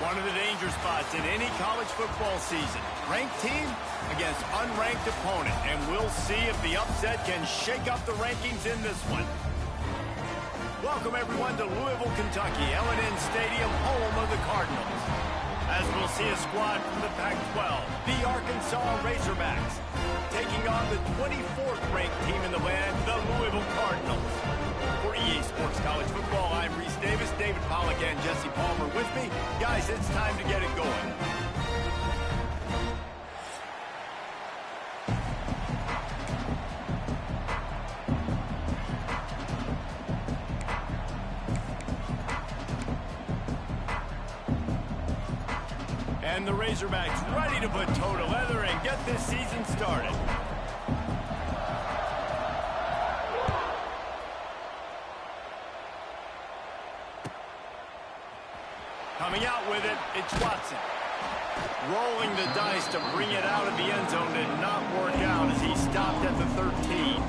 One of the danger spots in any college football season. Ranked team against unranked opponent. And we'll see if the upset can shake up the rankings in this one. Welcome, everyone, to Louisville, Kentucky, L&N Stadium, home of the Cardinals. As we'll see a squad from the Pac-12, the Arkansas Razorbacks, taking on the 24th ranked team in the land, the Louisville Cardinals. For EA Sports College Football, I'm Reese Davis, David Pollack, and Jesse Palmer with me. Guys, it's time to get it going. And the Razorbacks ready to put toe to leather and get this season started. Coming out with it, it's Watson. Rolling the dice to bring it out of the end zone did not work out as he stopped at the 13.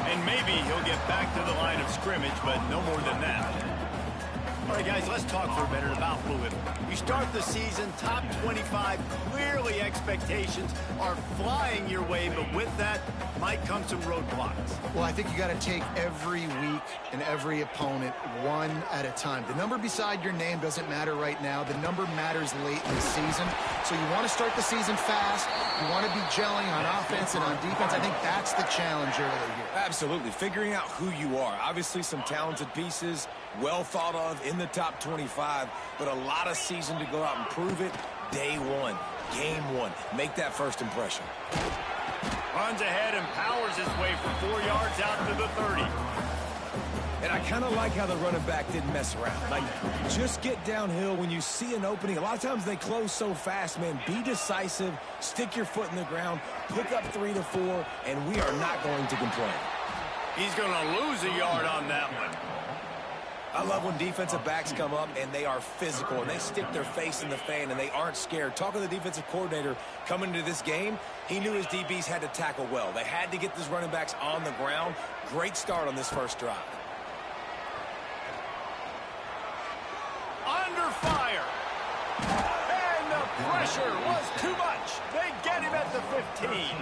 And maybe he'll get back to the line of scrimmage, but no more than that. All right, guys, let's talk for a minute about Louisville. You start the season top 25. Clearly, expectations are flying your way, but with that might come some roadblocks. Well, I think you got to take every week and every opponent one at a time. The number beside your name doesn't matter right now. The number matters late in the season. So you want to start the season fast. You want to be gelling on offense and on defense. I think that's the challenge early here. Absolutely. Figuring out who you are. Obviously, some talented pieces, well thought of in the top 25, but a lot of season to go out and prove it. Day one, game one. Make that first impression. Runs ahead and powers his way for 4 yards out to the 30. And I kind of like how the running back didn't mess around. Like, just get downhill when you see an opening. A lot of times they close so fast, man. Be decisive, stick your foot in the ground, pick up 3 to 4, and we are not going to complain. He's going to lose a yard on that one. I love when defensive backs come up and they are physical and they stick their face in the fan and they aren't scared. Talking to the defensive coordinator coming into this game, he knew his DBs had to tackle well. They had to get these running backs on the ground. Great start on this first drive. Under fire. And the pressure was too much. They get him at the 15.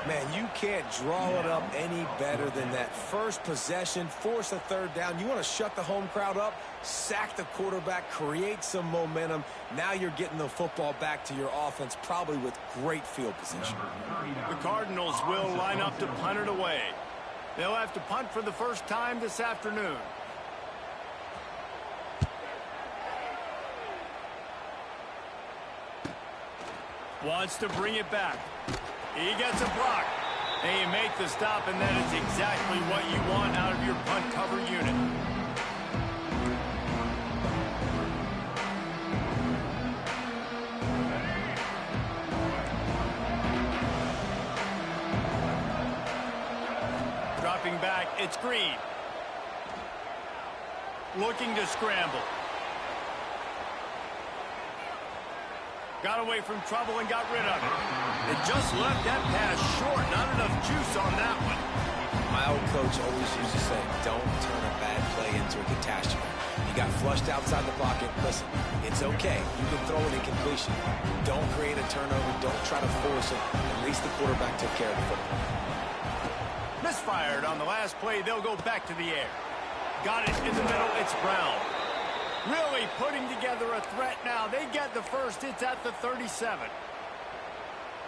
Man, you can't draw it up any better than that. First possession, force a third down. You want to shut the home crowd up, sack the quarterback, create some momentum. Now you're getting the football back to your offense, probably with great field position. The Cardinals will line up to punt it away. They'll have to punt for the first time this afternoon. Wants to bring it back. He gets a block. And you make the stop, and that is exactly what you want out of your punt cover unit. Dropping back, it's Green. Looking to scramble. Got away from trouble and got rid of it. It just left that pass short. Not enough juice on that one. My old coach always used to say, don't turn a bad play into a catastrophe. He got flushed outside the pocket. Listen, it's okay. You can throw an incompletion. Don't create a turnover. Don't try to force it. At least the quarterback took care of the football. Misfired on the last play. They'll go back to the air. Got it in the middle. It's Brown. Really putting together a threat now. They get the first. It's at the 37.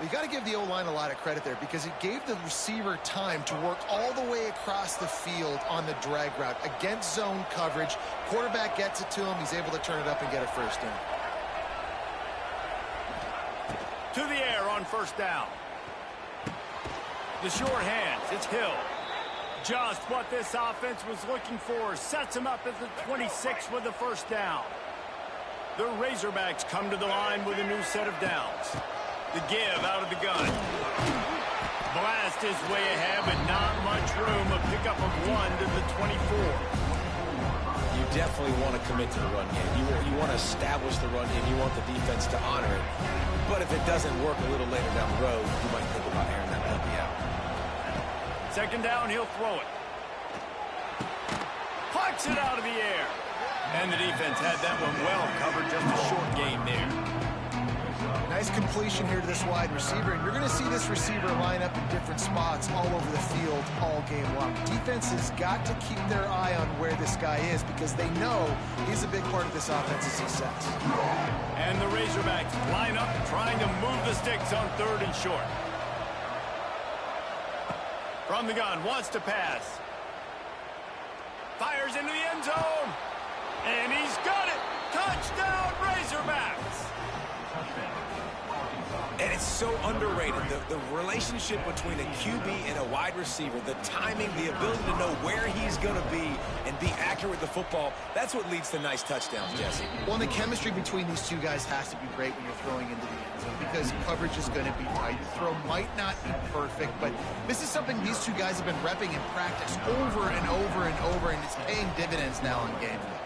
You got to give the O-line a lot of credit there because it gave the receiver time to work all the way across the field on the drag route against zone coverage. Quarterback gets it to him. He's able to turn it up and get a first down. To the air on first down. The short hands. It's Hill. Just what this offense was looking for. Sets him up at the 26 with the first down. The Razorbacks come to the line with a new set of downs. The give out of the gun. Blast his way ahead, but not much room. A pickup of 1 to the 24. You definitely want to commit to the run game. You want to establish the run game. You want the defense to honor it. But if it doesn't work a little later down the road, you might think about airing that puppy out. Second down, he'll throw it. Plucks it out of the air. And the defense had that one well covered. Just a short game there. Nice completion here to this wide receiver, and you're going to see this receiver line up in different spots all over the field all game long. Defense has got to keep their eye on where this guy is because they know he's a big part of this offense's success. And the Razorbacks line up trying to move the sticks on 3rd and short. From the gun, wants to pass. Fires into the end zone. And he's got it. Touchdown, Razorbacks. And it's so underrated, the relationship between a QB and a wide receiver, the timing, the ability to know where he's going to be and be accurate with the football, that's what leads to nice touchdowns, Jesse. Well, and the chemistry between these two guys has to be great when you're throwing into the end zone because coverage is going to be tight. The throw might not be perfect, but this is something these two guys have been repping in practice over and over and over, and it's paying dividends now on game day.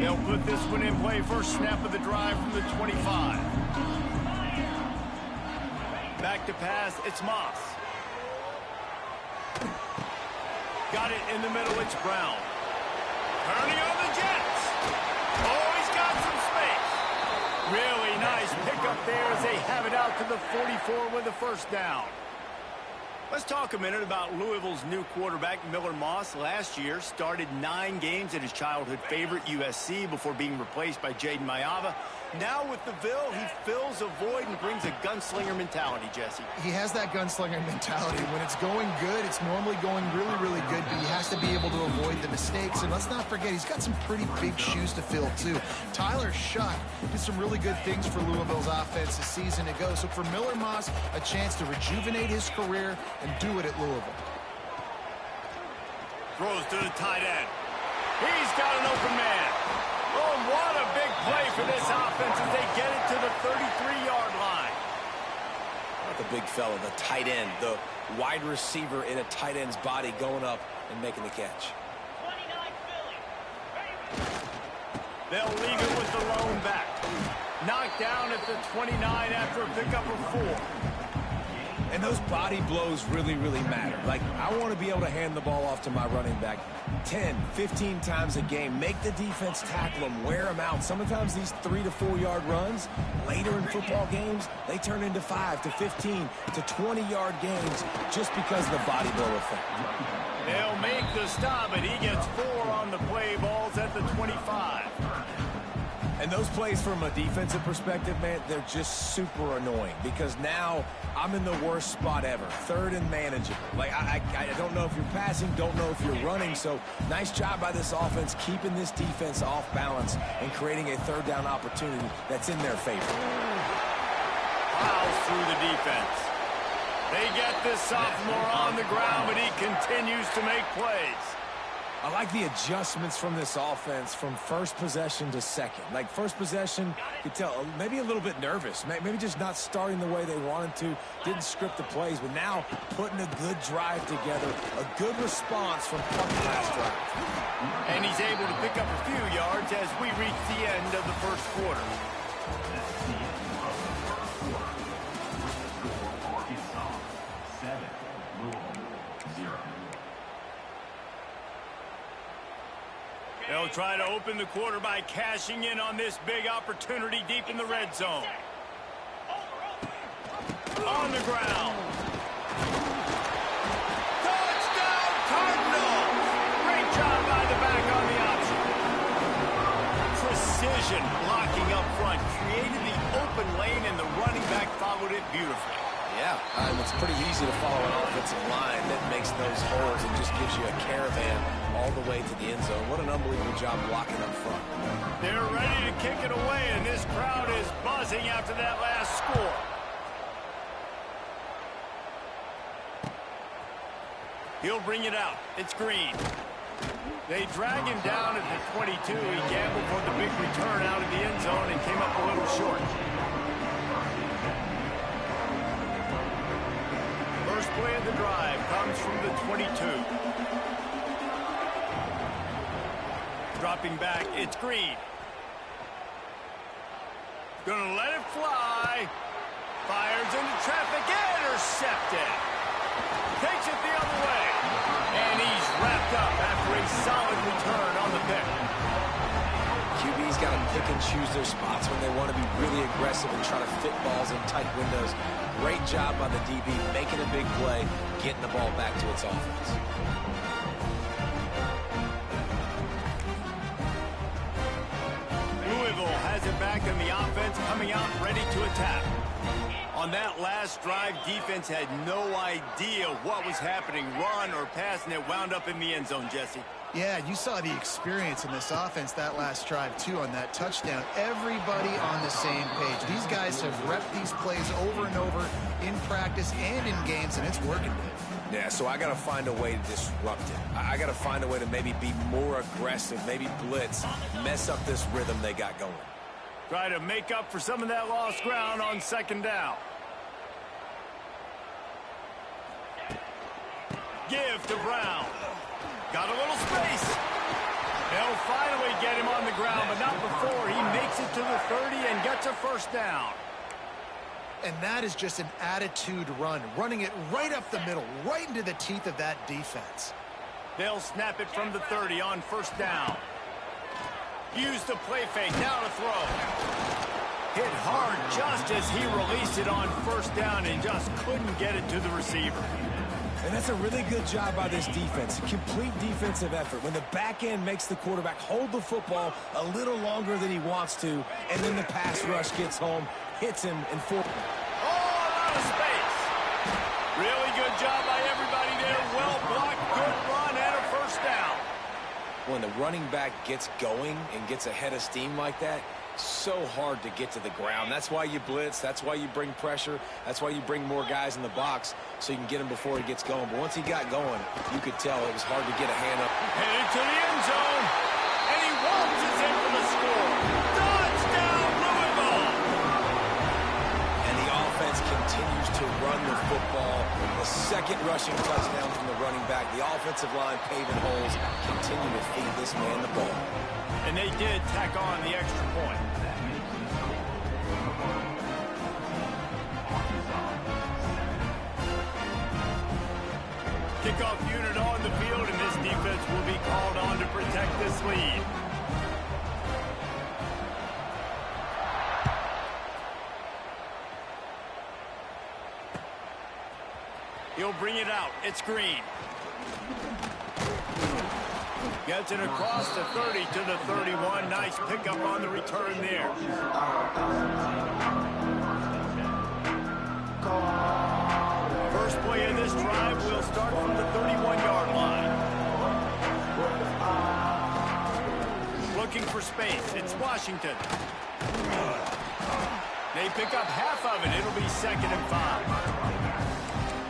They'll put this one in play. First snap of the drive from the 25. Back to pass, it's Moss. Got it in the middle, it's Brown. Turning on the Jets. Oh, he's got some space. Really nice pickup there as they have it out to the 44 with a first down. Let's talk a minute about Louisville's new quarterback, Miller Moss. Last year, started 9 games at his childhood favorite, USC, before being replaced by Jaden Maiava. Now with the Ville, he fills a void and brings a gunslinger mentality, Jesse. He has that gunslinger mentality. When it's going good, it's normally going really, really good, but he has to be able to avoid the mistakes. And let's not forget, he's got some pretty big shoes to fill, too. Tyler Shuck did some really good things for Louisville's offense a season ago. So for Miller Moss, a chance to rejuvenate his career and do it at Louisville. Throws to the tight end. He's got an open man. Oh, what a big play for this offense as they get it to the 33-yard line. Not the big fella, the tight end, the wide receiver in a tight end's body going up and making the catch. They'll leave it with the lone back. Knocked down at the 29 after a pickup of 4. And those body blows really, really matter. Like, I want to be able to hand the ball off to my running back 10, 15 times a game. Make the defense tackle them, wear them out. Sometimes these 3 to 4 yard runs, later in football games, they turn into 5 to 15 to 20-yard games just because of the body blow effect. They'll make the stop, and he gets 4 on the play. Balls at the 25. And those plays from a defensive perspective, man, they're just super annoying because now I'm in the worst spot ever, 3rd and manageable. Like, I don't know if you're passing, don't know if you're running. So nice job by this offense keeping this defense off balance and creating a 3rd down opportunity that's in their favor. Plows through the defense. They get this sophomore on the ground, but he continues to make plays. I like the adjustments from this offense from first possession to second. Like, first possession, you could tell maybe a little bit nervous. Maybe just not starting the way they wanted to. Didn't script the plays, but now putting a good drive together. A good response from the last drive. And he's able to pick up a few yards as we reach the end of the first quarter. They'll try to open the quarter by cashing in on this big opportunity deep in the red zone. On the ground. Touchdown, Cardinals! Great job by the back on the option. Precision blocking up front created the open lane, and the running back followed it beautifully. Yeah, it's pretty easy to follow an offensive line that makes those holes and just gives you a caravan all the way to the end zone. What an unbelievable job blocking up front. They're ready to kick it away, and this crowd is buzzing after that last score. He'll bring it out. It's Green. They drag him down at the 22. He gambled for the big return out of the end zone and came up a little short. First play of the drive comes from the 22. Dropping back, it's Green. Gonna let it fly. Fires into traffic, intercepted. Takes it the other way. And he's wrapped up after a solid return on the pick. QB's got to pick and choose their spots when they want to be really aggressive and try to fit balls in tight windows. Great job by the DB making a big play, getting the ball back to its offense. Louisville has it back in the offense, coming out ready to attack. On that last drive, defense had no idea what was happening, run or pass, and it wound up in the end zone, Jesse. Yeah, you saw the experience in this offense that last drive, too, on that touchdown. Everybody on the same page. These guys have repped these plays over and over in practice and in games, and it's working. Yeah, so I got to find a way to disrupt it. I got to find a way to maybe be more aggressive, maybe blitz, mess up this rhythm they got going. Try to make up for some of that lost ground on second down. Give to Brown. Got a little space. They'll finally get him on the ground, but not before he makes it to the 30 and gets a first down. And that is just an attitude run, running it right up the middle, right into the teeth of that defense. They'll snap it from the 30 on first down. Use the play fake, now to throw. Hit hard just as he released it on first down and just couldn't get it to the receiver. And that's a really good job by this defense. Complete defensive effort. When the back end makes the quarterback hold the football a little longer than he wants to, and then the pass rush gets home, hits him, and Oh, a lot of space. Really good job by everybody there. Well blocked, good run, and a first down. When the running back gets going and gets ahead of steam like that, so hard to get to the ground. That's why you blitz. That's why you bring pressure. That's why you bring more guys in the box so you can get him before he gets going. But once he got going, you could tell it was hard to get a hand up. Headed to the end zone, and he waltzes in for the score. Touchdown, Louisville! And the offense continues to run the football. The second rushing touchdown from the running back. The offensive line paving holes, continue to feed this man the ball. And they did tack on the extra point. Kickoff unit on the field, and this defense will be called on to protect this lead. He'll bring it out. It's Green. Gets it across the 30 to the 31. Nice pickup on the return there. First play of this drive will start from the 31-yard line. Looking for space. It's Washington. They pick up half of it. It'll be 2nd and 5.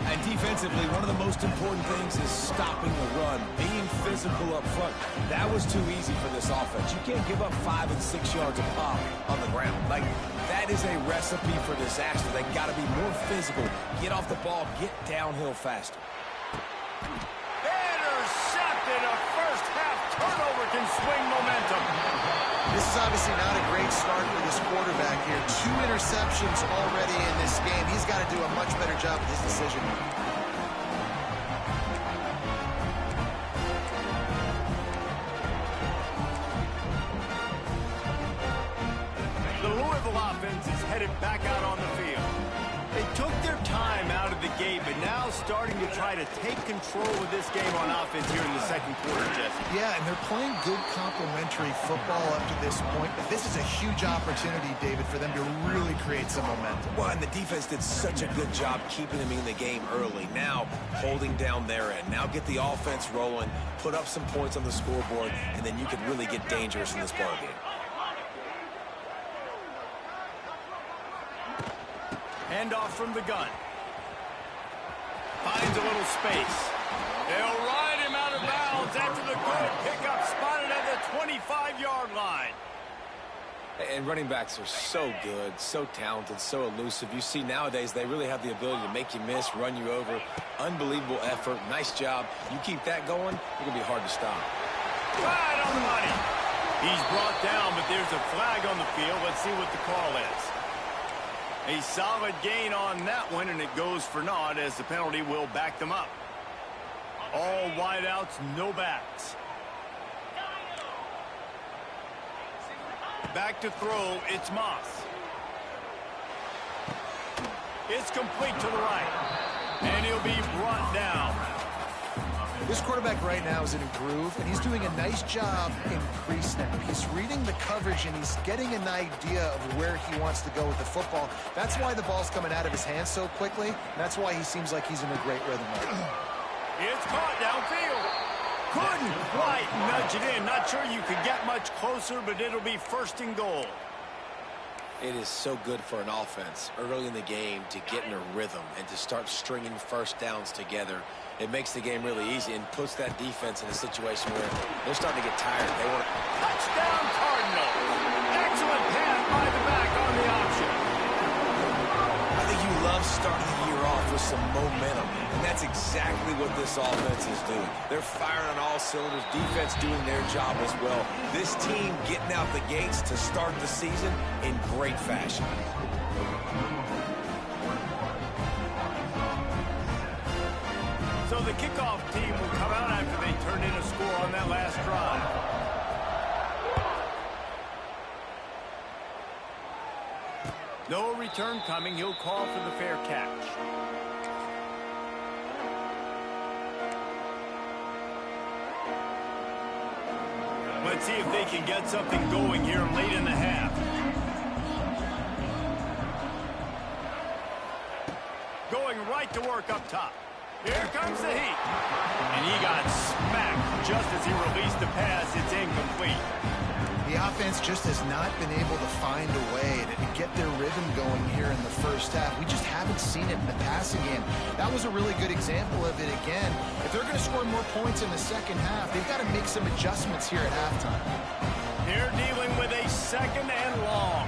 And defensively, one of the most important things is stopping the run, being physical up front. That was too easy for this offense. You can't give up 5 and 6 yards a pop on the ground. Like, that is a recipe for disaster. They got to be more physical, get off the ball, get downhill faster. Intercepted. A first half turnover can swing momentum. This is obviously not a great start for this quarterback here. 2 interceptions already in this game. He's got to do a much better job with his decision. The Louisville offense is headed back out on the field. They took their time out of the gate, but now starting to try to take control of this game on offense here in the second quarter, Jesse. Yeah, and they're playing good complementary football up to this point. But this is a huge opportunity, David, for them to really create some momentum. Well, and the defense did such a good job keeping them in the game early. Now, holding down their end. Now get the offense rolling, put up some points on the scoreboard, and then you can really get dangerous in this ball game. Handoff from the gun. Finds a little space. They'll ride him out of bounds after the good pickup spotted at the 25-yard line. And running backs are so good, so talented, so elusive. You see nowadays they really have the ability to make you miss, run you over. Unbelievable effort. Nice job. You keep that going, it's going to be hard to stop. Right on the money. He's brought down, but there's a flag on the field. Let's see what the call is. A solid gain on that one, and it goes for naught as the penalty will back them up. All wideouts, no backs. Back to throw, it's Moss. It's complete to the right, and he'll be brought down. This quarterback right now is in a groove, and he's doing a nice job in pre-snap. He's reading the coverage, and he's getting an idea of where he wants to go with the football. That's why the ball's coming out of his hands so quickly. And that's why he seems like he's in a great rhythm right now. It's caught downfield. Couldn't quite nudge it in. Not sure you could get much closer, but it'll be first and goal. It is so good for an offense early in the game to get in a rhythm and to start stringing first downs together. It makes the game really easy and puts that defense in a situation where they're starting to get tired. They want to... Touchdown, Cardinals. Excellent pass by the back on the option. I think you love starting the year off with some momentum, and that's exactly what this offense is doing. They're firing on all cylinders, defense doing their job as well. This team getting out the gates to start the season in great fashion. So the kickoff team will come out after they turned in a score on that last drive. No return coming. He'll call for the fair catch. Let's see if they can get something going here late in the half. Going right to work up top. Here comes the heat. And he got smacked just as he released the pass. It's incomplete. The offense just has not been able to find a way to get their rhythm going here in the first half. We just haven't seen it in the passing game. That was a really good example of it again. If they're going to score more points in the second half, they've got to make some adjustments here at halftime. They're dealing with a second and long.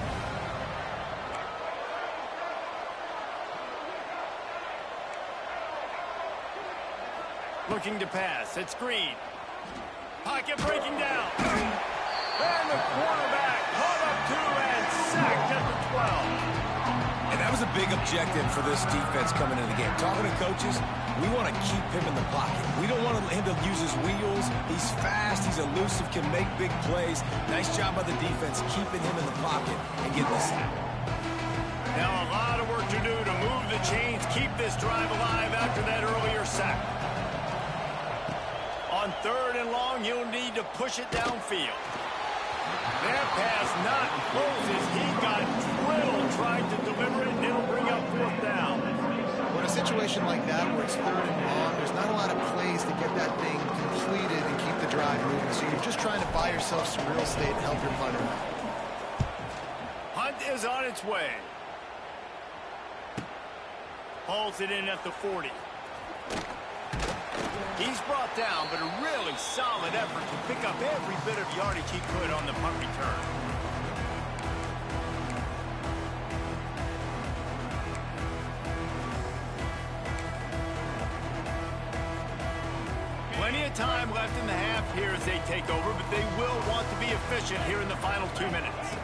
Looking to pass. It's Green. Pocket breaking down. And the quarterback caught up to and sacked at the 12. And that was a big objective for this defense coming into the game. Talking to coaches, we want to keep him in the pocket. We don't want him to use his wheels. He's fast. He's elusive, can make big plays. Nice job by the defense keeping him in the pocket and getting the sack. Now a lot of work to do to move the chains, keep this drive alive after that earlier sack. On third and long, you'll need to push it downfield. That pass not closes. He got drilled trying to deliver it, and it'll bring up fourth down. Well, in a situation like that where it's third and long, there's not a lot of plays to get that thing completed and keep the drive moving. So you're just trying to buy yourself some real estate and help your punter. Hunt is on its way. Hauls it in at the 40. He's brought down, but a really solid effort to pick up every bit of yardage he could on the punt return. Plenty of time left in the half here as they take over, but they will want to be efficient here in the final 2 minutes.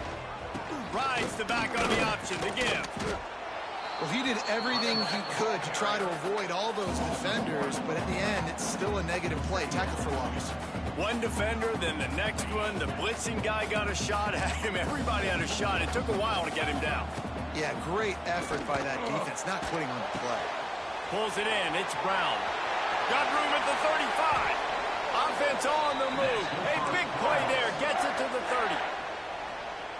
Rides the back on the option, the give. Well, he did everything he could to try to avoid all those defenders, but at the end, it's still a negative play. Tackle for loss. One defender, then the next one. The blitzing guy got a shot at him. Everybody had a shot. It took a while to get him down. Yeah, great effort by that defense, not quitting on the play. Pulls it in. It's Brown. Got room at the 35. Offense on the move. A big play there. Gets it to the 30.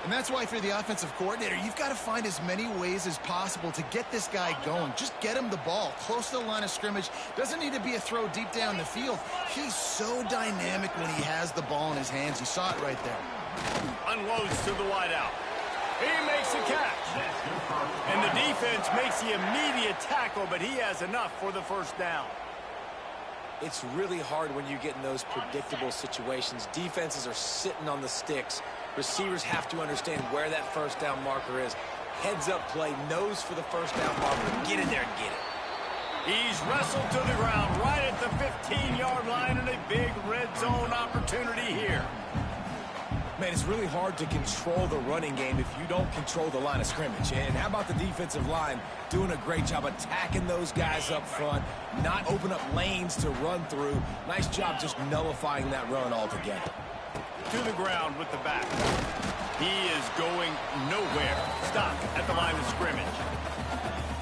And that's why if you're the offensive coordinator, you've got to find as many ways as possible to get this guy going. Just get him the ball close to the line of scrimmage. Doesn't need to be a throw deep down the field. He's so dynamic when he has the ball in his hands. You saw it right there. Unloads to the wideout. He makes the catch. And the defense makes the immediate tackle, but he has enough for the first down. It's really hard when you get in those predictable situations. Defenses are sitting on the sticks. Receivers have to understand where that first down marker is. Heads up play, nose for the first down marker. Get in there and get it. He's wrestled to the ground right at the 15-yard line, and a big red zone opportunity here. Man, it's really hard to control the running game if you don't control the line of scrimmage. And how about the defensive line doing a great job attacking those guys up front, not open up lanes to run through. Nice job just nullifying that run altogether. To the ground with the back. He is going nowhere. Stop at the line of scrimmage.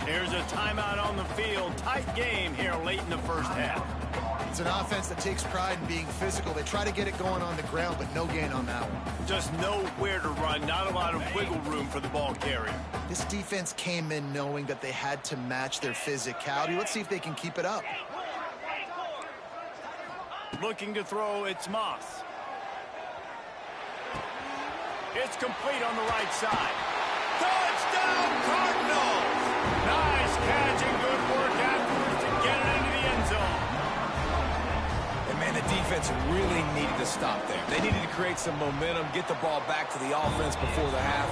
There's a timeout on the field. Tight game here late in the first half. It's an offense that takes pride in being physical. They try to get it going on the ground, but no gain on that one. Just nowhere to run. Not a lot of wiggle room for the ball carrier. This defense came in knowing that they had to match their physicality. Let's see if they can keep it up. Looking to throw, it's Moss. It's complete on the right side. Touchdown, Cardinals! Nice catch and good work afterwards to get it into the end zone. And, man, the defense really needed to stop there. They needed to create some momentum, get the ball back to the offense before the half.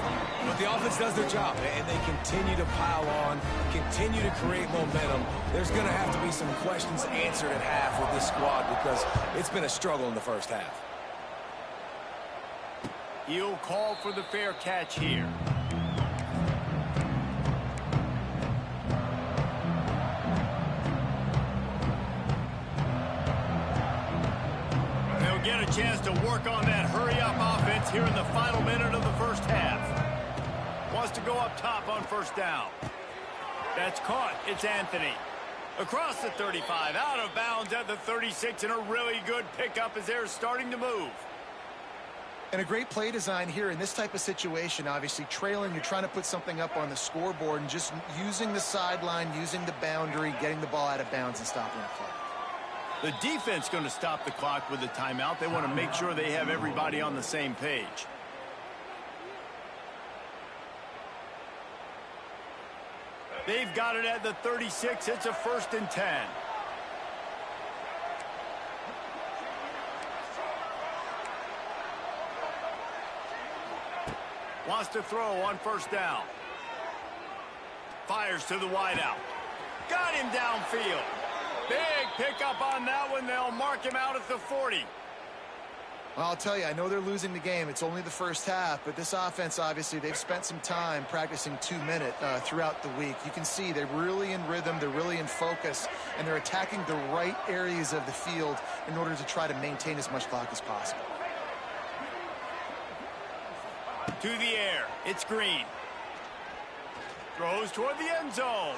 But the offense does their job, and they continue to pile on, continue to create momentum. There's going to have to be some questions answered at half with this squad because it's been a struggle in the first half. He'll call for the fair catch here. They'll get a chance to work on that hurry-up offense here in the final minute of the first half. Wants to go up top on first down. That's caught. It's Anthony. Across the 35, out of bounds at the 36, and a really good pickup as they're starting to move. And a great play design here in this type of situation. Obviously, trailing, you're trying to put something up on the scoreboard and just using the sideline, using the boundary, getting the ball out of bounds and stopping the clock. The defense going to stop the clock with a timeout. They want to make sure they have everybody on the same page. They've got it at the 36. It's a 1st and 10. Wants to throw on first down. Fires to the wideout. Got him downfield. Big pickup on that one. They'll mark him out at the 40. Well, I'll tell you, I know they're losing the game. It's only the first half, but this offense, obviously, they've spent some time practicing 2-minute throughout the week. You can see they're really in rhythm, they're really in focus, and they're attacking the right areas of the field in order to try to maintain as much clock as possible. To the air. It's Green. Throws toward the end zone.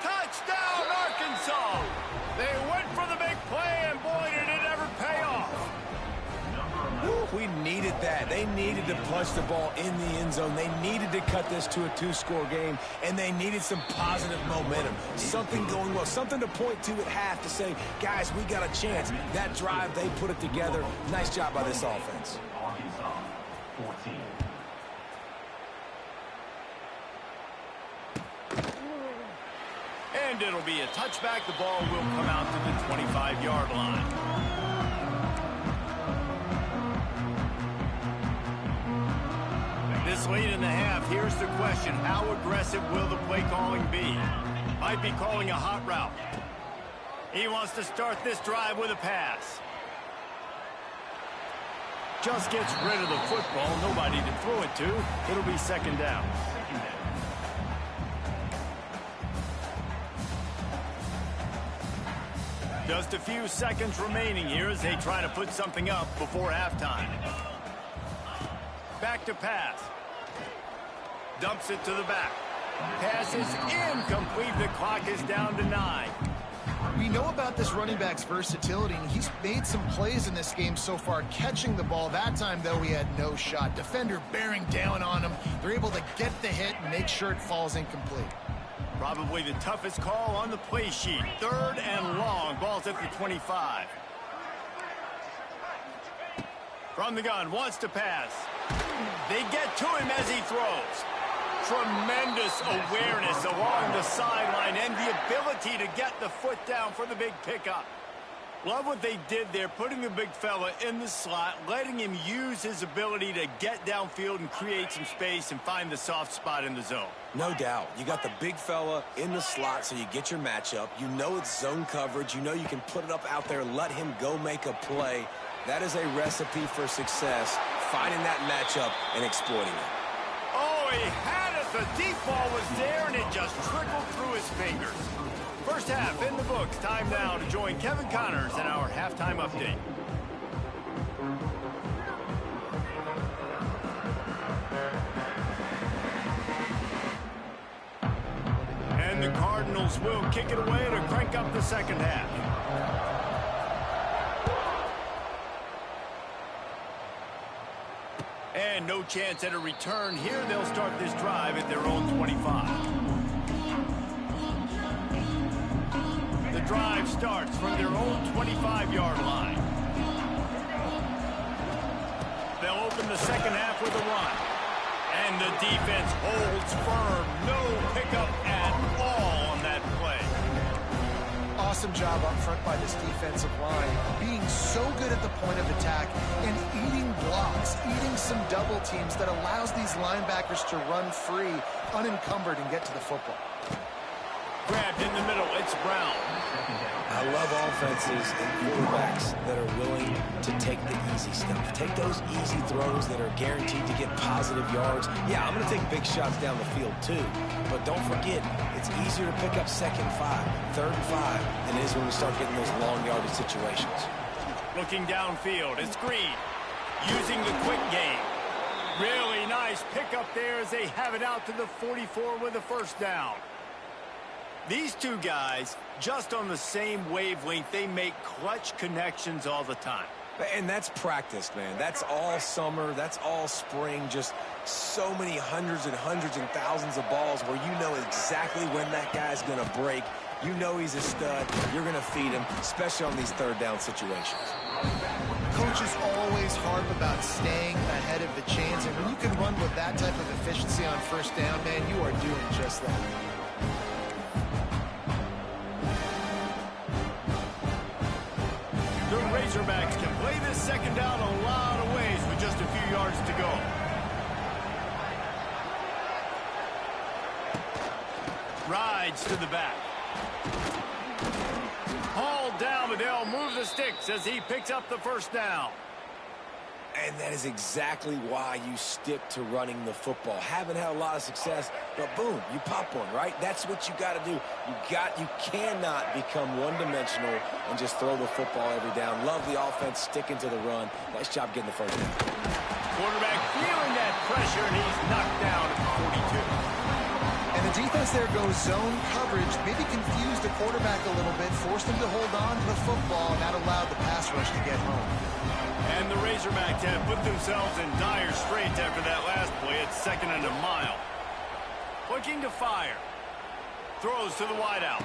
Touchdown, Arkansas! They went for the big play, and boy, did it ever pay off. We needed that. They needed to punch the ball in the end zone. They needed to cut this to a 2-score game, and they needed some positive momentum. Something going well, something to point to at half to say, guys, we got a chance. That drive, they put it together. Nice job by this offense. Arkansas, 14. And it'll be a touchback. The ball will come out to the 25-yard line. This late in the half, here's the question. How aggressive will the play calling be? Might be calling a hot route. He wants to start this drive with a pass. Just gets rid of the football. Nobody to throw it to. It'll be 2nd down. Just a few seconds remaining here as they try to put something up before halftime. Back to pass. Dumps it to the back. Pass is incomplete. The clock is down to 9. We know about this running back's versatility, and he's made some plays in this game so far, catching the ball. That time, though, he had no shot. Defender bearing down on him. They're able to get the hit and make sure it falls incomplete. Probably the toughest call on the play sheet. 3rd and long. Ball's at the 25. From the gun, wants to pass. They get to him as he throws. Tremendous awareness along the sideline and the ability to get the foot down for the big pickup. Love what they did there, putting the big fella in the slot, letting him use his ability to get downfield and create some space and find the soft spot in the zone. No doubt. You got the big fella in the slot, so you get your matchup. You know it's zone coverage. You know you can put it up out there, let him go make a play. That is a recipe for success, finding that matchup and exploiting it. Oh, he had it. The deep ball was there, and it just trickled through his fingers. First half in the books. Time now to join Kevin Connors in our halftime update. And the Cardinals will kick it away to crank up the second half. And no chance at a return here. They'll start this drive at their own 25. The drive starts from their own 25-yard line. They'll open the second half with a run. And the defense holds firm. No pickup at all on that play. Awesome job up front by this defensive line, being so good at the point of attack and eating blocks, eating some double teams that allows these linebackers to run free, unencumbered, and get to the football. Grabbed in the middle, it's Brown. I love offenses and quarterbacks that are willing to take the easy stuff. Take those easy throws that are guaranteed to get positive yards. Yeah, I'm going to take big shots down the field too. But don't forget, it's easier to pick up 2nd 5, 3rd and 5 than it is when we start getting those long yardage situations. Looking downfield, it's Green. Using the quick game. Really nice pickup there as they have it out to the 44 with a first down. These two guys, just on the same wavelength, they make clutch connections all the time. And that's practice, man. That's all summer. That's all spring. Just so many hundreds and thousands of balls where you know exactly when that guy's going to break. You know he's a stud. You're going to feed him, especially on these 3rd down situations. Coaches always harp about staying ahead of the chains, and when you can run with that type of efficiency on 1st down, man, you are doing just that. The Razorbacks can play this second down a lot of ways with just a few yards to go. Rides to the back. Hauled down, but they'll move the sticks as he picks up the first down. And that is exactly why you stick to running the football. Haven't had a lot of success, but boom, you pop one, right? That's what you got to do. You cannot become one-dimensional and just throw the football every down. Love the offense sticking to the run. Nice job getting the first down. Quarterback feeling that pressure, and he's knocked down at the 42. And the defense there goes zone coverage, maybe confused the quarterback a little bit, forced him to hold on to the football, and that allowed the pass rush to get home. And the Razorbacks have put themselves in dire straits after that last play. It's 2nd and a mile. Looking to fire. Throws to the wideout.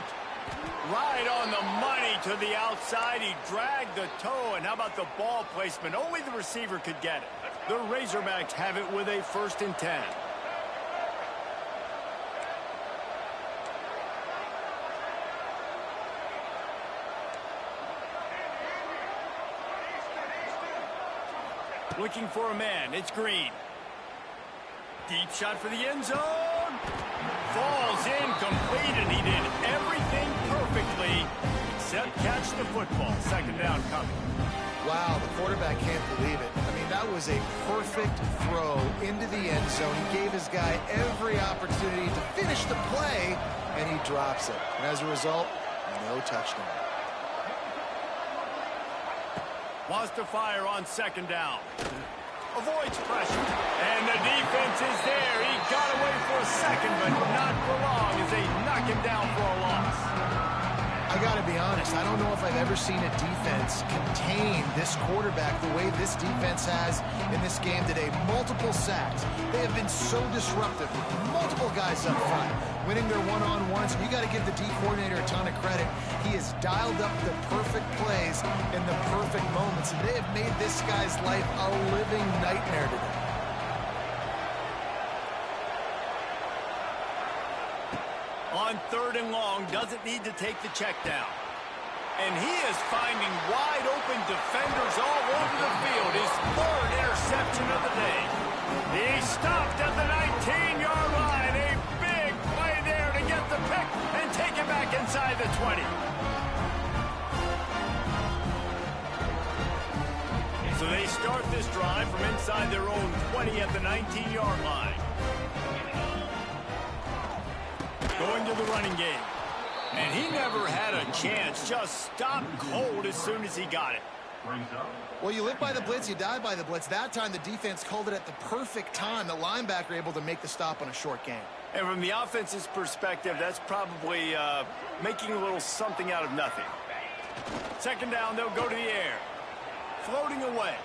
Right on the money to the outside. He dragged the toe. And how about the ball placement? Only the receiver could get it. The Razorbacks have it with a 1st and 10. Looking for a man. It's Green. Deep shot for the end zone. Falls incomplete, and he did everything perfectly except catch the football. 2nd down coming. Wow, the quarterback can't believe it. I mean, that was a perfect throw into the end zone. He gave his guy every opportunity to finish the play, and he drops it. And as a result, no touchdown. Wants to fire on 2nd down. Avoids pressure. And the defense is there. He got away for a second, but not for long as they knock him down for a loss. I got to be honest, I don't know if I've ever seen a defense contain this quarterback the way this defense has in this game today. Multiple sacks. They have been so disruptive. Multiple guys up front, winning their one-on-ones. You got to give the D coordinator a ton of credit. He has dialed up the perfect plays in the perfect moments, and they have made this guy's life a living nightmare today. On 3rd and long, doesn't need to take the check down. And he is finding wide open defenders all over the field. His 3rd interception of the day. He stopped at the 19-yard line. A big play there to get the pick and take it back inside the 20. So they start this drive from inside their own 20 at the 19-yard line. Going to the running game. And he never had a chance. Just stopped cold as soon as he got it. Well, you live by the blitz, you die by the blitz. That time the defense called it at the perfect time. The linebacker able to make the stop on a short game. And from the offense's perspective, that's probably making a little something out of nothing. 2nd down, they'll go to the air. Floating away.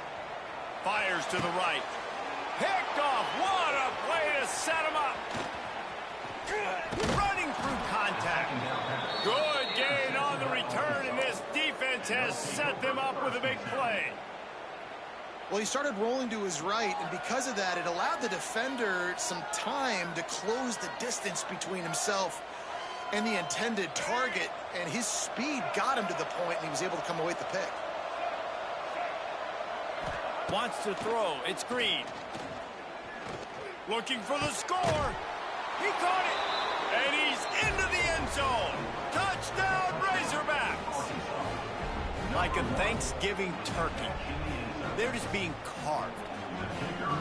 Fires to the right. Picked off. What a play to set him up. Running through contact. Good gain on the return, and this defense has set them up with a big play. Well, he started rolling to his right, and because of that, it allowed the defender some time to close the distance between himself and the intended target, and his speed got him to the point, and he was able to come away with the pick. Wants to throw. It's Green. Looking for the score. He caught it, and he's into the end zone. Touchdown, Razorbacks. Like a Thanksgiving turkey, they're just being carved.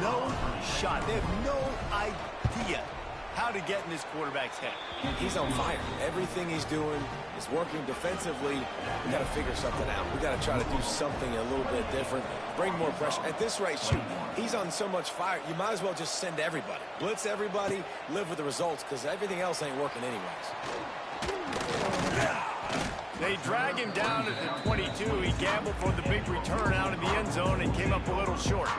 No shot. They have no idea how to get in this quarterback's head. He's on fire. Everything he's doing is working defensively. We got to figure something out. We got to try to do something a little bit different. Bring more pressure. At this rate, shoot, he's on so much fire, you might as well just send everybody. Blitz everybody, live with the results, because everything else ain't working anyways. They drag him down at the 22. He gambled for the big return out in the end zone and came up a little short.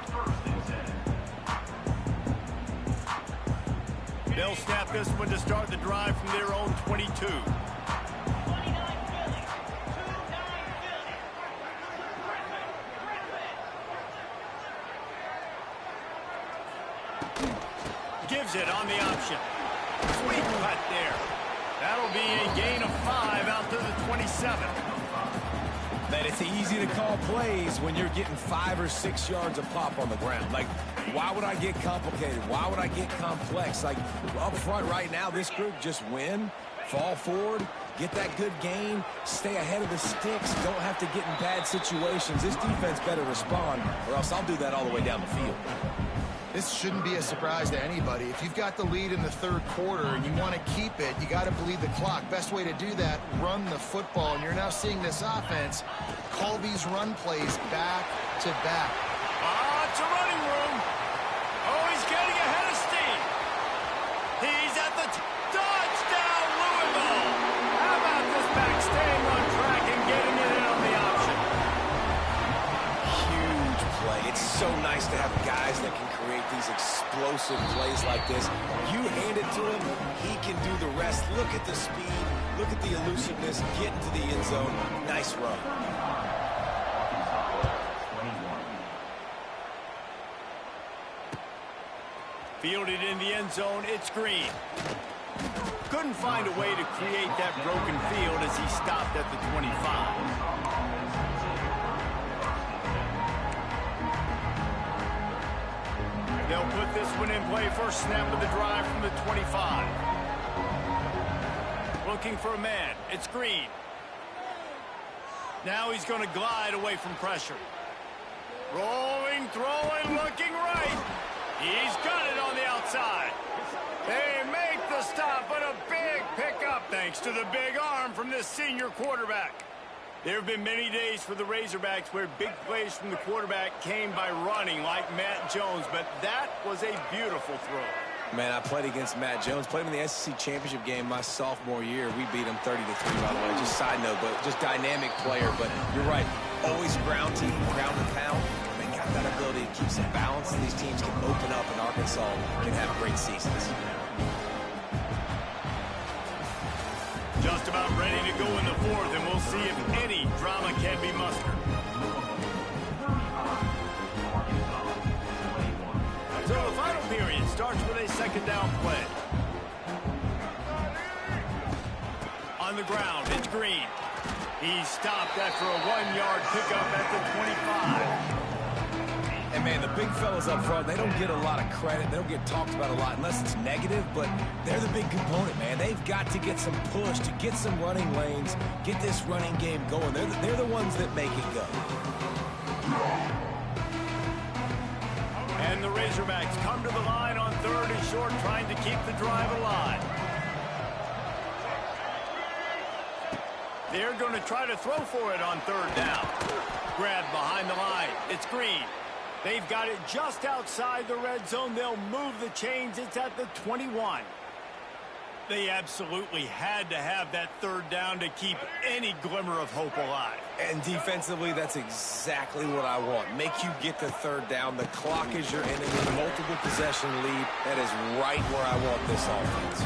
They'll snap this one to start the drive from their own 22. Gives it on the option. Sweet cut there. That'll be a gain of 5 out to the 27. Man, it's easy to call plays when you're getting 5 or 6 yards of pop on the ground. Like, why would I get complicated? Why would I get complex? Like, up front right now, this group just win, fall forward, get that good gain, stay ahead of the sticks, don't have to get in bad situations. This defense better respond, or else I'll do that all the way down the field. This shouldn't be a surprise to anybody. If you've got the lead in the 3rd quarter and you want to keep it, you got to bleed the clock. Best way to do that, run the football. And you're now seeing this offense call these run plays back to back. It's a running room. Oh, he's getting ahead of steam. He's at the touchdown, Louisville. How about this back staying on track and getting it in on the option? Huge play. It's so nice to have guys that can create these explosive plays like this. You hand it to him, he can do the rest. Look at the speed, look at the elusiveness, get into the end zone. Nice run. Fielded in the end zone, it's Green. Couldn't find a way to create that broken field as he stopped at the 25. They'll put this one in play. First snap of the drive from the 25. Looking for a man. It's Green. Now he's going to glide away from pressure. Rolling, throwing, looking right. He's got it on the outside. They make the stop, but a big pickup thanks to the big arm from this senior quarterback. There have been many days for the Razorbacks where big plays from the quarterback came by running like Matt Jones, but that was a beautiful throw. Man, I played against Matt Jones. Played him in the SEC championship game my sophomore year. We beat him 30-3, by the way. Just side note, but just dynamic player. But you're right. Always ground team, ground and pound. They got that ability to keep some balance, and these teams can open up, and Arkansas can have great seasons. Just about ready to go in the fourth, and we'll see if any drama can be mustered. So the final period starts with a second down play. On the ground, it's Green. He's stopped after a 1-yard pickup at the 25. And, man, the big fellas up front, they don't get a lot of credit. They don't get talked about a lot unless it's negative, but they're the big component, man. They've got to get some push, to get some running lanes, get this running game going. They're the ones that make it go. And the Razorbacks come to the line on 3rd and short, trying to keep the drive alive. They're going to try to throw for it on 3rd down. Grabbed behind the line. It's Green. They've got it just outside the red zone. They'll move the chains. It's at the 21. They absolutely had to have that 3rd down to keep any glimmer of hope alive. And defensively, that's exactly what I want. Make you get the 3rd down. The clock is your enemy. Multiple possession lead. That is right where I want this offense.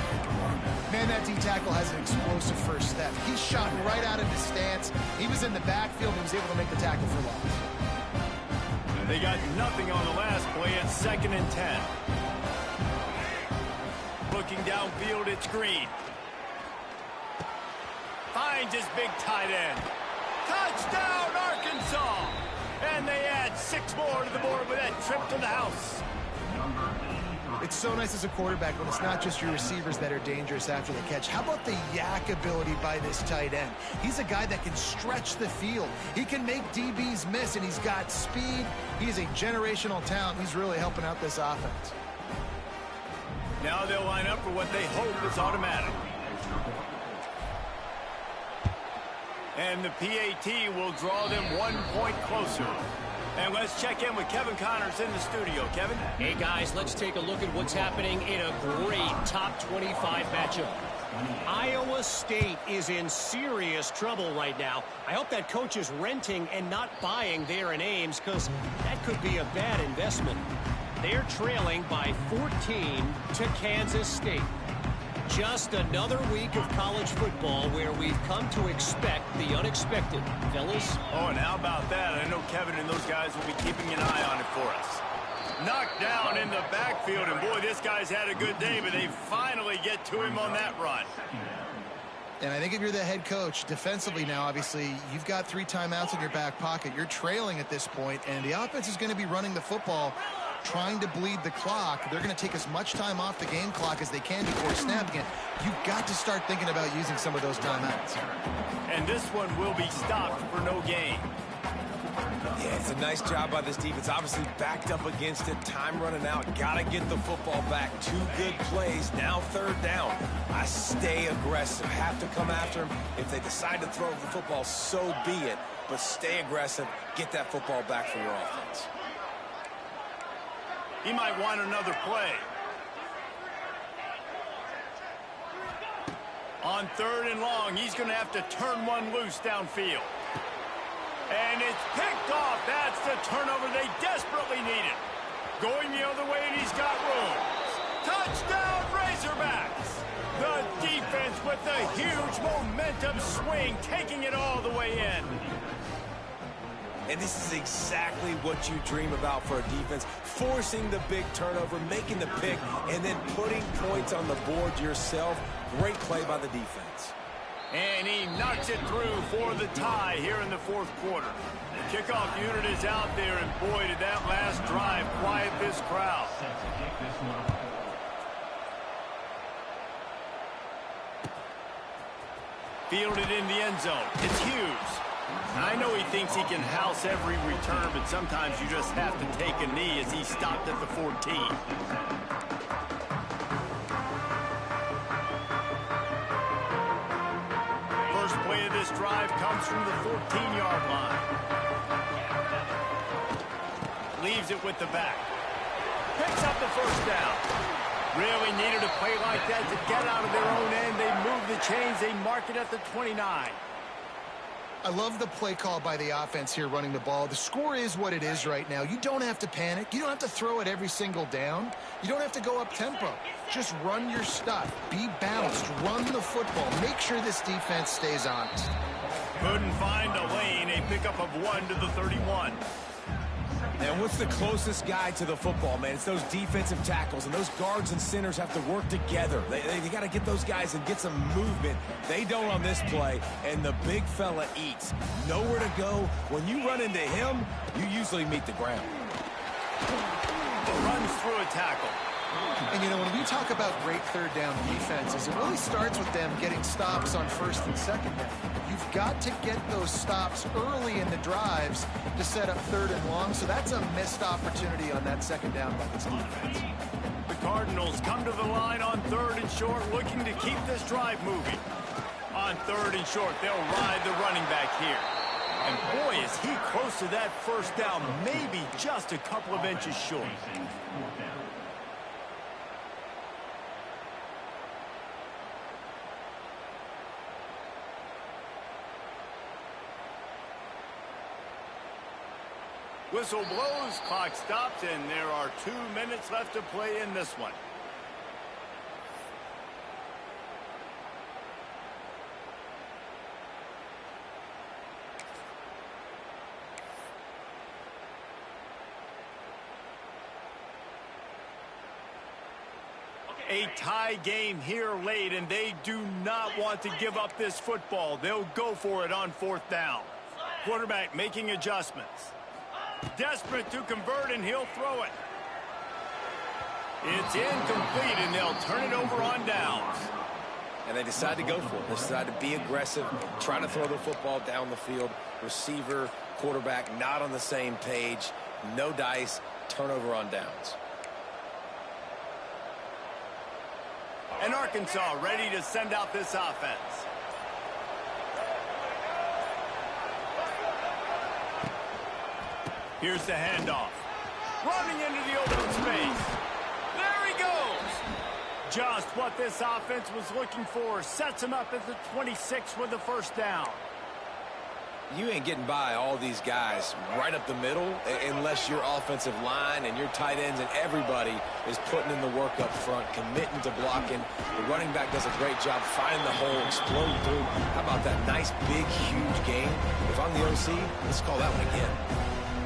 Man, that D-tackle has an explosive first step. He shot right out of his stance. He was in the backfield and was able to make the tackle for loss. They got nothing on the last play. It's 2nd and 10. Looking downfield, it's Green. Finds his big tight end. Touchdown, Arkansas! And they add 6 more to the board with that trip to the house. It's so nice as a quarterback when it's not just your receivers that are dangerous after the catch. How about the yak ability by this tight end? He's a guy that can stretch the field. He can make DBs miss, and he's got speed. He's a generational talent. He's really helping out this offense. Now they'll line up for what they hope is automatic. And the PAT will draw them 1 point closer. And let's check in with Kevin Connors in the studio. Kevin? Hey, guys, let's take a look at what's happening in a great top 25 matchup. Iowa State is in serious trouble right now. I hope that coach is renting and not buying there in Ames, because that could be a bad investment. They're trailing by 14 to Kansas State. Just another week of college football where we've come to expect the unexpected. Fellas? Oh, and how about that? I know Kevin and those guys will be keeping an eye on it for us. Knocked down in the backfield, and boy, this guy's had a good day, but they finally get to him on that run. And I think if you're the head coach, defensively now, obviously, you've got 3 timeouts in your back pocket. You're trailing at this point, and the offense is going to be running the football, trying to bleed the clock. They're going to take as much time off the game clock as they can before snapping it. You've got to start thinking about using some of those timeouts. And this one will be stopped for no gain. Yeah, it's a nice job by this defense. Obviously backed up against it. Time running out. Got to get the football back. 2 good plays. Now 3rd down. I stay aggressive. Have to come after him. If they decide to throw the football, so be it. But stay aggressive. Get that football back for your offense. He might want another play. On 3rd and long, he's going to have to turn one loose downfield. And it's picked off. That's the turnover they desperately needed. Going the other way, and he's got room. Touchdown, Razorbacks! The defense with the huge momentum swing, taking it all the way in. And this is exactly what you dream about for a defense. Forcing the big turnover, making the pick, and then putting points on the board yourself. Great play by the defense. And he knocks it through for the tie here in the 4th quarter. The kickoff unit is out there, and boy, did that last drive quiet this crowd. Fielded in the end zone. It's Hughes. I know he thinks he can house every return, but sometimes you just have to take a knee as he stopped at the 14. First play of this drive comes from the 14-yard line. Leaves it with the back. Picks up the 1st down. Really needed a play like that to get out of their own end. They move the chains. They mark it at the 29. I love the play call by the offense here running the ball. The score is what it is right now. You don't have to panic. You don't have to throw it every single down. You don't have to go up tempo. Just run your stuff. Be balanced. Run the football. Make sure this defense stays honest. Couldn't find a lane. A pickup of 1 to the 31. And what's the closest guy to the football, man? It's those defensive tackles, and those guards and centers have to work together. They got to get those guys and get some movement. They don't on this play, and the big fella eats. Nowhere to go. When you run into him, you usually meet the ground. Runs through a tackle. And, you know, when we talk about great third down defenses, it really starts with them getting stops on first and second down. You've got to get those stops early in the drives to set up third and long, so that's a missed opportunity on that second down by this defense. The Cardinals come to the line on third and short, looking to keep this drive moving. On third and short, they'll ride the running back here. And boy, is he close to that first down, maybe just a couple of inches short. Whistle blows, clock stops, and there are 2 minutes left to play in this one. A tie game here late, and they do not want to give up this football. They'll go for it on fourth down. Quarterback making adjustments. Desperate to convert, and he'll throw it. It's incomplete, and they'll turn it over on downs. And they decide to go for it. They decide to be aggressive, trying to throw the football down the field. Receiver, quarterback not on the same page. No dice, turnover on downs. And Arkansas ready to send out this offense. Here's the handoff. Running into the open space. There he goes. Just what this offense was looking for. Sets him up at the 26 with the first down. You ain't getting by all these guys right up the middle unless your offensive line and your tight ends and everybody is putting in the work up front, committing to blocking. The running back does a great job finding the hole, exploding through. How about that nice, big, huge game? If I'm the OC, let's call that one again.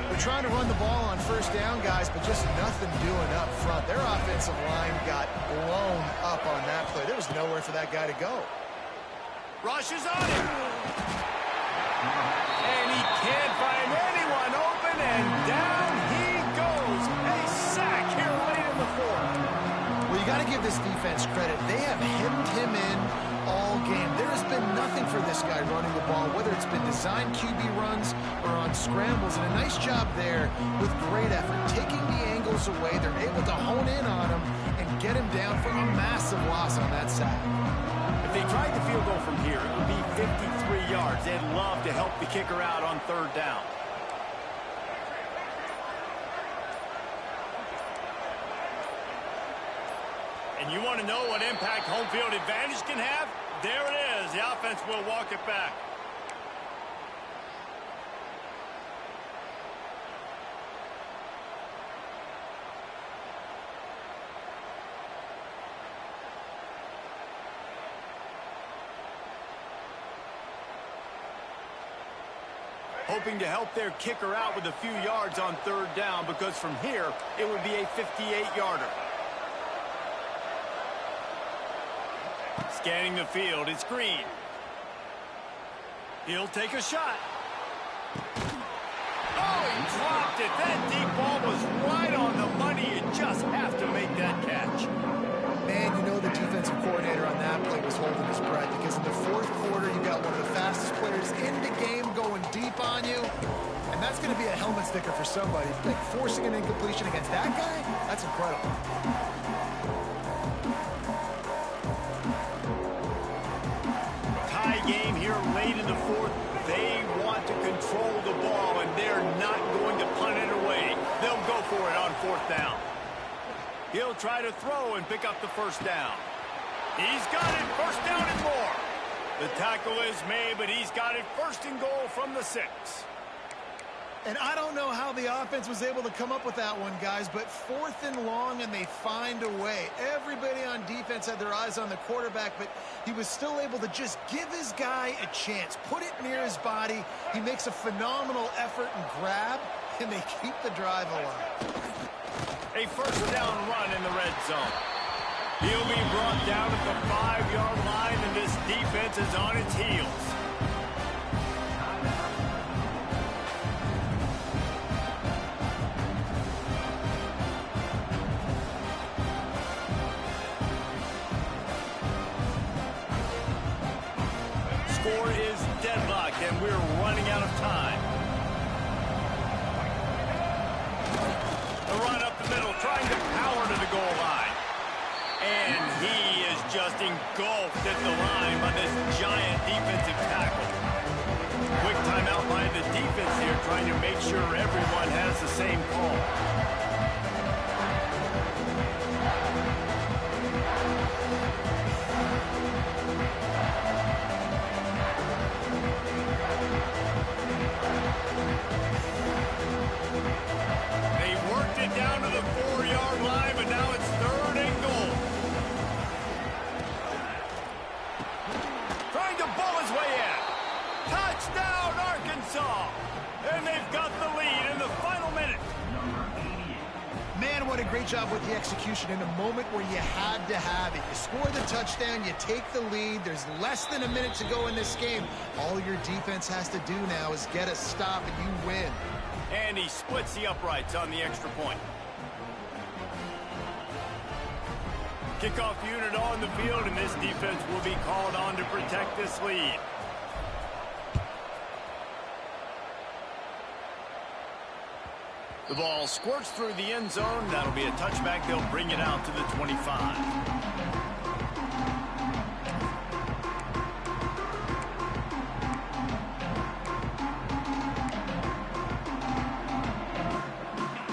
They're trying to run the ball on first down, guys, but just nothing doing up front. Their offensive line got blown up on that play. There was nowhere for that guy to go. Rushes on him. And he can't find anyone open, and down he goes. A sack here late in the fourth. Well, you got to give this defense credit. They have hemmed him in all game. There has been nothing for this guy running the ball, whether it's been designed QB runs or on scrambles, and a nice job there with great effort. Taking the angles away, they're able to hone in on him and get him down for a massive loss on that sack. If they tried the field goal from here, it would be 53 yards. They'd love to help the kicker out on third down. And you want to know what impact home field advantage can have? There it is. The offense will walk it back. Hoping to help their kicker out with a few yards on third down, because from here, it would be a 58-yarder. Scanning the field, it's Green. He'll take a shot. Oh, he dropped it. That deep ball was right on the money. You just have to make that catch. Man, you know the defensive coordinator on that play was holding his breath, because in the fourth quarter, you got one of the fastest players in the game going deep on you, and that's going to be a helmet sticker for somebody. Like forcing an incompletion against that guy, that's incredible. Tie game here late in the fourth. They want to control the ball, and they're not going to punt it away. They'll go for it on fourth down. He'll try to throw and pick up the first down. He's got it. First down and more. The tackle is made, but he's got it first and goal from the 6. And I don't know how the offense was able to come up with that one, guys, but 4th and long, and they find a way. Everybody on defense had their eyes on the quarterback, but he was still able to just give his guy a chance, put it near his body. He makes a phenomenal effort and grab, and they keep the drive alive. A first down run in the red zone. He'll be brought down at the 5-yard line, and this defense is on its heels. Score is deadlocked, and we're running out of time. The run up the middle, trying to power to the goal line. And he is just engulfed at the line by this giant defensive tackle. Quick timeout by the defense here, trying to make sure everyone has the same call. They worked it down to the 4-yard line, but now it's 3rd and goal. Trying to bull his way in. Touchdown, Arkansas! And they've got the lead in the final minute. Man, what a great job with the execution in a moment where you had to have it. You score the touchdown, you take the lead. There's less than a minute to go in this game. All your defense has to do now is get a stop, and you win. And he splits the uprights on the extra point. Kickoff unit on the field, and this defense will be called on to protect this lead. The ball squirts through the end zone. That'll be a touchback. They'll bring it out to the 25.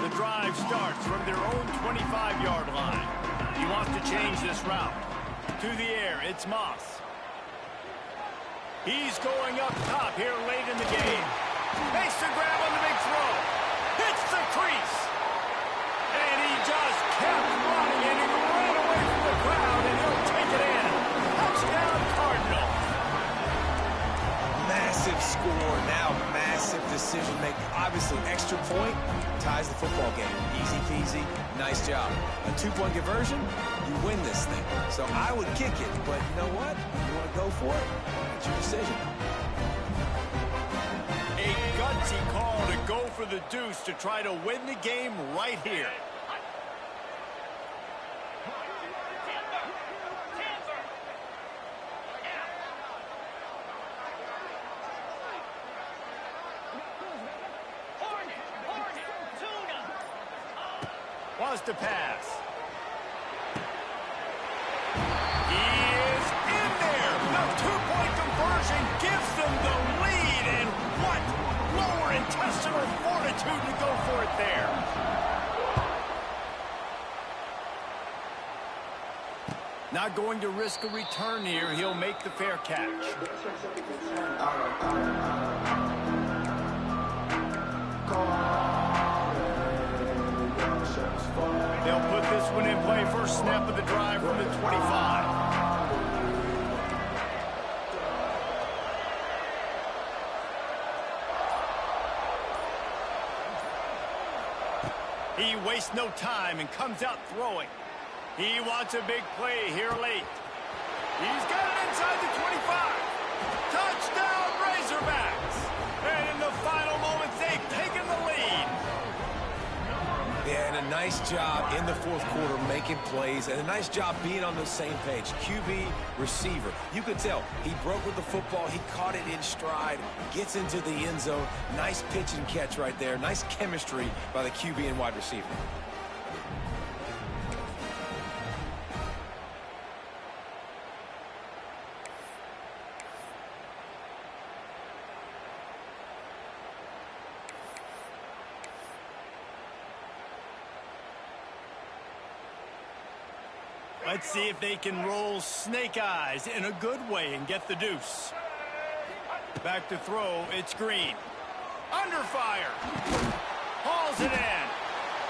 The drive starts from their own 25-yard line. He wants to change this route. To the air, it's Moss. He's going up top here late in the game. Makes the grab on the big throw. Hits the crease. And he just kept running, and he ran away from the crowd, and he'll take it in. Touchdown, Cardinals. Massive score, now massive decision-making. Obviously, extra point ties the football game. Easy peasy, nice job. A 2-point conversion, you win this thing. So I would kick it, but you know what? You want to go for it? It's your decision. A gutsy call to go for the deuce to try to win the game right here. Wants to pass. He is in there. The 2-point conversion gives them the lead. And what lower intestinal fortitude to go for it there. Not going to risk a return here. He'll make the fair catch. They'll put this one in play. First snap of the drive from the 25. He wastes no time and comes out throwing. He wants a big play here late. He's got it inside the 25. Touchdown, Razorbacks. And in the final moments, they've taken the lead. Yeah, and a nice job in the 4th quarter making plays, and a nice job being on the same page. QB, receiver. You could tell he broke with the football. He caught it in stride, gets into the end zone. Nice pitch and catch right there. Nice chemistry by the QB and wide receiver. Let's see if they can roll snake eyes in a good way and get the deuce. Back to throw, it's Green. Under fire. Hauls it in.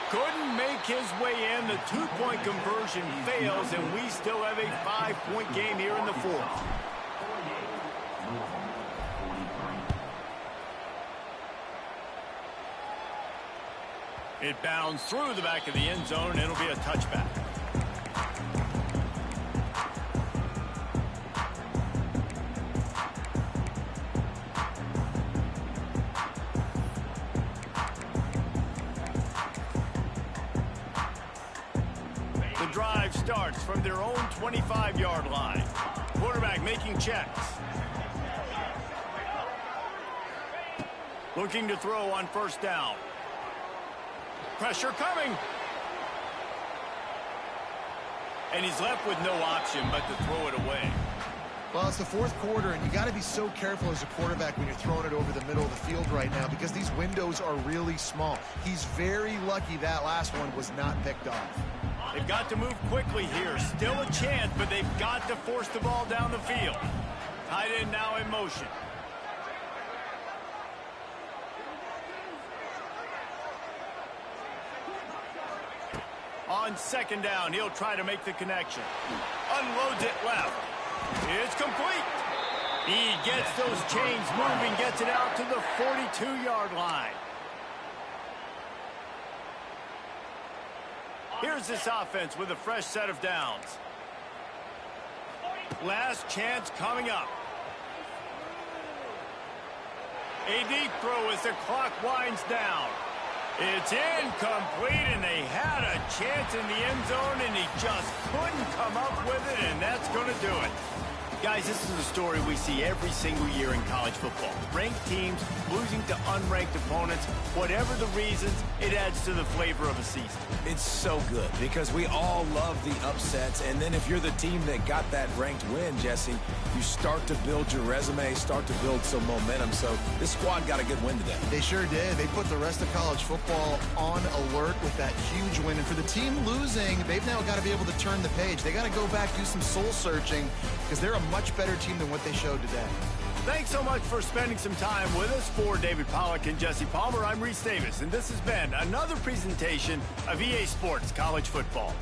Couldn't make his way in. The two-point conversion fails, and we still have a 5-point game here in the fourth. It bounds through the back of the end zone, and it'll be a touchback. The drive starts from their own 25-yard line. Quarterback making checks. Looking to throw on first down. Pressure coming. And he's left with no option but to throw it away. Well, it's the fourth quarter, and you got to be so careful as a quarterback when you're throwing it over the middle of the field right now because these windows are really small. He's very lucky that last one was not picked off. They've got to move quickly here. Still a chance, but they've got to force the ball down the field. Tight end now in motion. On second down, he'll try to make the connection. Unloads it left. It's complete. He gets those chains moving, gets it out to the 42-yard line. Here's this offense with a fresh set of downs. Last chance coming up. A deep throw as the clock winds down. It's incomplete, and they had a chance in the end zone, and he just couldn't come up with it, and that's going to do it. Guys, this is a story we see every single year in college football. Ranked teams losing to unranked opponents. Whatever the reasons, it adds to the flavor of a season. It's so good because we all love the upsets, and then if you're the team that got that ranked win, Jesse, you start to build your resume, start to build some momentum. So this squad got a good win today. They sure did. They put the rest of college football on alert with that huge win. And for the team losing, they've now got to be able to turn the page. They got to go back, do some soul searching, because they're a much better team than what they showed today. Thanks so much for spending some time with us. For David Pollack and Jesse Palmer, I'm Reese Davis, and this has been another presentation of EA Sports College Football.